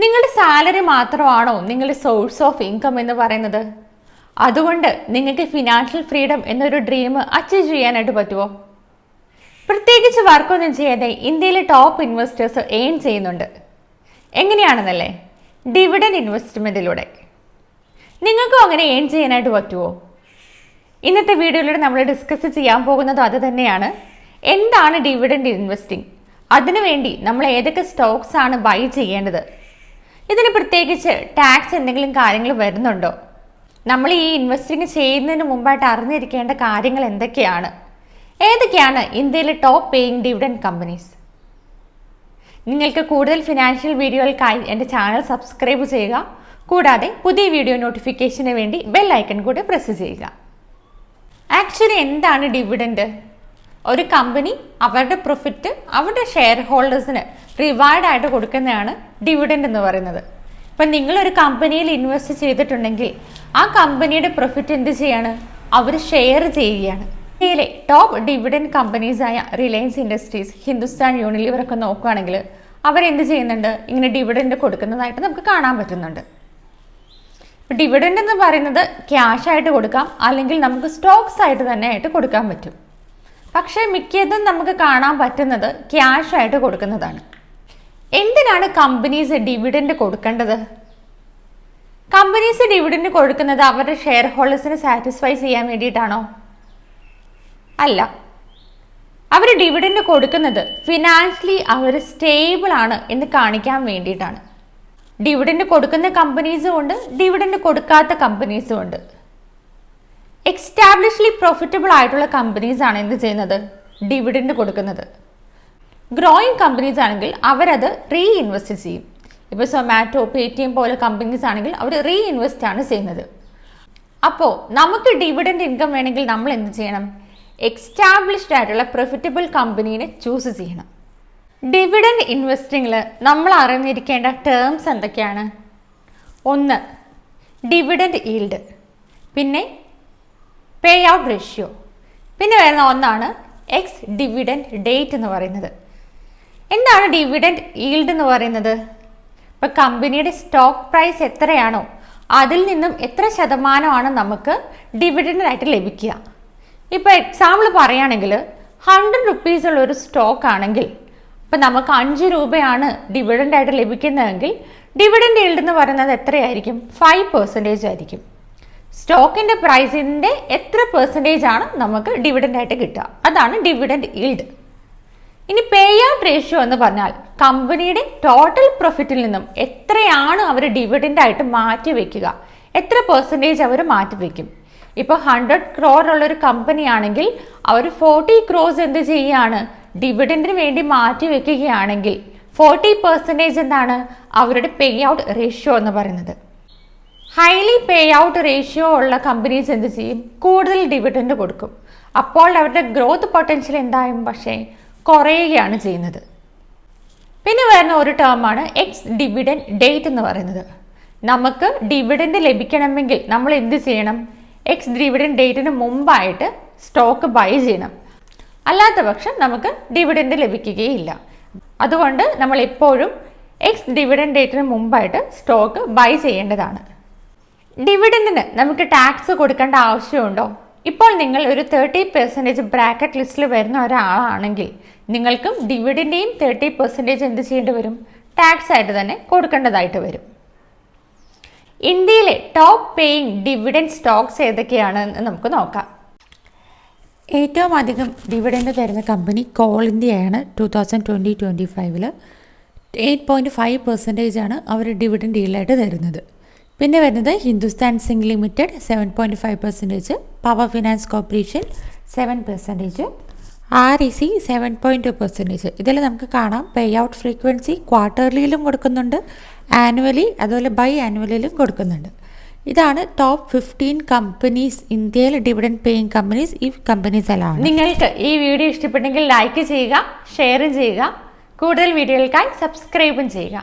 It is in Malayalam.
നിങ്ങളുടെ സാലറി മാത്രമാണോ നിങ്ങളുടെ സോഴ്സ് ഓഫ് ഇൻകം എന്ന് പറയുന്നത്? അതുകൊണ്ട് നിങ്ങൾക്ക് ഫിനാൻഷ്യൽ ഫ്രീഡം എന്നൊരു ഡ്രീം അച്ചീവ് ചെയ്യാനായിട്ട് പറ്റുമോ? പ്രത്യേകിച്ച് വർക്കൊന്നും ചെയ്യാതെ ഇന്ത്യയിലെ ടോപ്പ് ഇൻവെസ്റ്റേഴ്സ് ഏൺ ചെയ്യുന്നുണ്ട്. എങ്ങനെയാണെന്നല്ലേ? ഡിവിഡൻഡ് ഇൻവെസ്റ്റ്മെൻറ്റിലൂടെ. നിങ്ങൾക്കും അങ്ങനെ ഏൺ ചെയ്യാനായിട്ട് പറ്റുമോ? ഇന്നത്തെ വീഡിയോയിലൂടെ നമ്മൾ ഡിസ്കസ് ചെയ്യാൻ പോകുന്നത് അത് തന്നെയാണ്. എന്താണ് ഡിവിഡൻഡ് ഇൻവെസ്റ്റിംഗ്? അതിനുവേണ്ടി നമ്മൾ ഏതൊക്കെ സ്റ്റോക്സ് ആണ് ബൈ ചെയ്യേണ്ടത്? ഇതിന് പ്രത്യേകിച്ച് ടാക്സ് എന്തെങ്കിലും കാര്യങ്ങൾ വരുന്നുണ്ടോ? നമ്മൾ ഈ ഇൻവെസ്റ്റിംഗ് ചെയ്യുന്നതിന് മുമ്പായിട്ട് അറിഞ്ഞിരിക്കേണ്ട കാര്യങ്ങൾ എന്തൊക്കെയാണ്? ഏതൊക്കെയാണ് ഇന്ത്യയിലെ ടോപ്പ് പേയിങ് ഡിവിഡൻഡ് കമ്പനീസ്? നിങ്ങൾക്ക് കൂടുതൽ ഫിനാൻഷ്യൽ വീഡിയോകൾക്കായി എൻ്റെ ചാനൽ സബ്സ്ക്രൈബ് ചെയ്യുക. കൂടാതെ പുതിയ വീഡിയോ നോട്ടിഫിക്കേഷന് വേണ്ടി ബെൽ ഐക്കൺ കൂടി പ്രസ് ചെയ്യുക. ആക്ച്വലി എന്താണ് ഡിവിഡൻഡ്? ഒരു കമ്പനി അവരുടെ പ്രോഫിറ്റ് അവരുടെ ഷെയർ ഹോൾഡേഴ്സിന് റിവാർഡായിട്ട് കൊടുക്കുന്നതാണ് ഡിവിഡൻഡ് എന്ന് പറയുന്നത്. ഇപ്പം നിങ്ങളൊരു കമ്പനിയിൽ ഇൻവെസ്റ്റ് ചെയ്തിട്ടുണ്ടെങ്കിൽ ആ കമ്പനിയുടെ പ്രോഫിറ്റ് എന്ത് ചെയ്യാണ്? അവർ ഷെയർ ചെയ്യുകയാണ്. ഇന്ത്യയിലെ ടോപ്പ് ഡിവിഡൻഡ് കമ്പനീസായ റിലയൻസ് ഇൻഡസ്ട്രീസ്, ഹിന്ദുസ്ഥാൻ യൂണിലിവർ ഒക്കെ നോക്കുകയാണെങ്കിൽ അവരെന്ത് ചെയ്യുന്നുണ്ട്? ഇങ്ങനെ ഡിവിഡൻഡ് കൊടുക്കുന്നതായിട്ട് നമുക്ക് കാണാൻ പറ്റുന്നുണ്ട്. ഡിവിഡൻഡ് എന്ന് പറയുന്നത് ക്യാഷ് ആയിട്ട് കൊടുക്കാം, അല്ലെങ്കിൽ നമുക്ക് സ്റ്റോക്സ് ആയിട്ട് തന്നെ ആയിട്ട് കൊടുക്കാൻ പറ്റും. പക്ഷേ മിക്കതും നമുക്ക് കാണാൻ പറ്റുന്നത് ക്യാഷ് ആയിട്ട് കൊടുക്കുന്നതാണ്. എന്തിനാണ് കമ്പനീസ് ഡിവിഡൻഡ് കൊടുക്കേണ്ടത്? കമ്പനീസ് ഡിവിഡൻഡ് കൊടുക്കുന്നത് അവരുടെ ഷെയർ ഹോൾഡേഴ്സിനെ സാറ്റിസ്ഫൈ ചെയ്യാൻ വേണ്ടിയിട്ടാണോ? അല്ല. അവർ ഡിവിഡൻഡ് കൊടുക്കുന്നത് ഫിനാൻഷ്യലി അവർ സ്റ്റേബിൾ ആണ് എന്ന് കാണിക്കാൻ വേണ്ടിയിട്ടാണ്. ഡിവിഡൻഡ് കൊടുക്കുന്ന കമ്പനീസും ഉണ്ട്, ഡിവിഡൻഡ് കൊടുക്കാത്ത കമ്പനീസും ഉണ്ട്. എക്സ്റ്റാബ്ലിഷ്ലി പ്രോഫിറ്റബിൾ ആയിട്ടുള്ള കമ്പനീസ് ആണ് എന്ത് ചെയ്യുന്നത്? ഡിവിഡൻഡ് കൊടുക്കുന്നത്. ഗ്രോയിങ് കമ്പനീസ് ആണെങ്കിൽ അവരത് റീഇൻവെസ്റ്റ് ചെയ്യും. ഇപ്പോൾ സൊമാറ്റോ, പേടിഎം പോലെ കമ്പനീസ് ആണെങ്കിൽ അവർ റീഇൻവെസ്റ്റ് ആണ് ചെയ്യുന്നത്. അപ്പോൾ നമുക്ക് ഡിവിഡൻഡ് ഇൻകം വേണമെങ്കിൽ നമ്മൾ എന്ത് ചെയ്യണം? എക്സ്റ്റാബ്ലിഷ്ഡ് ആയിട്ടുള്ള പ്രോഫിറ്റബിൾ കമ്പനീനെ ചൂസ് ചെയ്യണം. ഡിവിഡൻഡ് ഇൻവെസ്റ്റിങ്ങിൽ നമ്മൾ അറിഞ്ഞിരിക്കേണ്ട ടേംസ് എന്തൊക്കെയാണ്? ഒന്ന്, ഡിവിഡൻഡ് ഈൽഡ്, പിന്നെ പേ ഔട്ട് റേഷ്യോ, പിന്നെ വരുന്ന ഒന്നാണ് എക്സ് ഡിവിഡൻഡ് ഡേറ്റ് എന്ന് പറയുന്നത്. എന്താണ് ഡിവിഡൻഡ് ഈൽഡ് എന്ന് പറയുന്നത്? ഇപ്പോൾ കമ്പനിയുടെ സ്റ്റോക്ക് പ്രൈസ് എത്രയാണോ അതിൽ നിന്നും എത്ര ശതമാനമാണ് നമുക്ക് ഡിവിഡൻഡായിട്ട് ലഭിക്കുക. ഇപ്പോൾ എക്സാമ്പിൾ പറയുകയാണെങ്കിൽ 100 റുപ്പീസ് ഉള്ള ഒരു സ്റ്റോക്ക് ആണെങ്കിൽ ഇപ്പം നമുക്ക് 5 രൂപയാണ് ഡിവിഡൻഡായിട്ട് ലഭിക്കുന്നതെങ്കിൽ ഡിവിഡൻഡ് ഈൽഡ് എന്ന് പറയുന്നത് എത്രയായിരിക്കും? 5% ആയിരിക്കും. സ്റ്റോക്കിൻ്റെ പ്രൈസിൻ്റെ എത്ര പെർസെൻറ്റേജ് ആണ് നമുക്ക് ഡിവിഡൻഡായിട്ട് കിട്ടുക, അതാണ് ഡിവിഡൻഡ് ഈൽഡ്. ഇനി പേ ഔട്ട് റേഷ്യോ എന്ന് പറഞ്ഞാൽ കമ്പനിയുടെ ടോട്ടൽ പ്രോഫിറ്റിൽ നിന്നും എത്രയാണ് അവർ ഡിവിഡൻഡായിട്ട് മാറ്റി വയ്ക്കുക, എത്ര പെർസെൻറ്റേജ് അവർ മാറ്റി വയ്ക്കും. ഇപ്പോൾ 100 crore ഉള്ളൊരു കമ്പനി ആണെങ്കിൽ അവർ 40 crores എന്ത് ചെയ്യുകയാണ്? ഡിവിഡൻഡിന് വേണ്ടി മാറ്റി വെക്കുകയാണെങ്കിൽ 40% എന്താണ് അവരുടെ പേ ഔട്ട് റേഷ്യോ എന്ന് പറയുന്നത്. ഹൈലി പേ ഔട്ട് റേഷ്യോ ഉള്ള കമ്പനീസ് എന്ത് ചെയ്യും? കൂടുതൽ ഡിവിഡൻഡ് കൊടുക്കും. അപ്പോൾ അവരുടെ ഗ്രോത്ത് പൊട്ടൻഷ്യൽ എന്തായും പക്ഷേ കുറയുകയാണ് ചെയ്യുന്നത്. പിന്നെ വരുന്ന ഒരു ടേമാണ് എക്സ് ഡിവിഡൻഡ് ഡേറ്റ് എന്ന് പറയുന്നത്. നമുക്ക് ഡിവിഡൻഡ് ലഭിക്കണമെങ്കിൽ നമ്മൾ എന്ത് ചെയ്യണം? എക്സ് ഡിവിഡൻഡ് ഡേറ്റിന് മുമ്പായിട്ട് സ്റ്റോക്ക് ബൈ ചെയ്യണം. അല്ലാത്ത പക്ഷം നമുക്ക് ഡിവിഡൻഡ് ലഭിക്കുകയില്ല. അതുകൊണ്ട് നമ്മൾ എപ്പോഴും എക്സ് ഡിവിഡൻഡ് ഡേറ്റിന് മുമ്പായിട്ട് സ്റ്റോക്ക് ബൈ ചെയ്യേണ്ടതാണ്. ഡിവിഡൻഡിന് നമുക്ക് ടാക്സ് കൊടുക്കേണ്ട ആവശ്യമുണ്ടോ? ഇപ്പോൾ നിങ്ങൾ ഒരു 30% ബ്രാക്കറ്റ് ലിസ്റ്റിൽ വരുന്ന ഒരാളാണെങ്കിൽ നിങ്ങൾക്കും ഡിവിഡൻഡേയും 30% എന്ത് ചെയ്യേണ്ടി വരും? ടാക്സ് ആയിട്ട് തന്നെ കൊടുക്കേണ്ടതായിട്ട് വരും. ഇന്ത്യയിലെ ടോപ്പ് പേയിങ് ഡിവിഡൻഡ് സ്റ്റോക്സ് ഏതൊക്കെയാണെന്ന് നമുക്ക് നോക്കാം. ഏറ്റവും അധികം ഡിവിഡൻഡ് തരുന്ന കമ്പനി കോൾ ഇന്ത്യയാണ്. 2020-25 8.5% ആണ് അവർ ഡിവിഡൻഡ് ഈൽഡായിട്ട് തരുന്നത്. പിന്നെ വരുന്നത് Hindustan zinc limited 7.5%, power finance corporation 7%, REC 7.2%. ഇതിൽ നമുക്ക് കാണാം പേ ഔട്ട് ഫ്രീക്വൻസി ക്വാർട്ടർലിയിലും കൊടുക്കുന്നുണ്ട്, ആനുവലി അതുപോലെ ബൈ ആനുവലിലും കൊടുക്കുന്നുണ്ട്. ഇതാണ് ടോപ്പ് 15 കമ്പനീസ്, ഇന്ത്യയിൽ ഡിവിഡൻഡ് പേയിങ് കമ്പനീസ്. ഈ കമ്പനീസ് എല്ലാം നിങ്ങൾക്ക് ഈ വീഡിയോ ഇഷ്ടപ്പെട്ടെങ്കിൽ ലൈക്ക് ചെയ്യുക, ഷെയറും ചെയ്യുക. കൂടുതൽ വീഡിയോകൾക്കായി സബ്സ്ക്രൈബും ചെയ്യുക.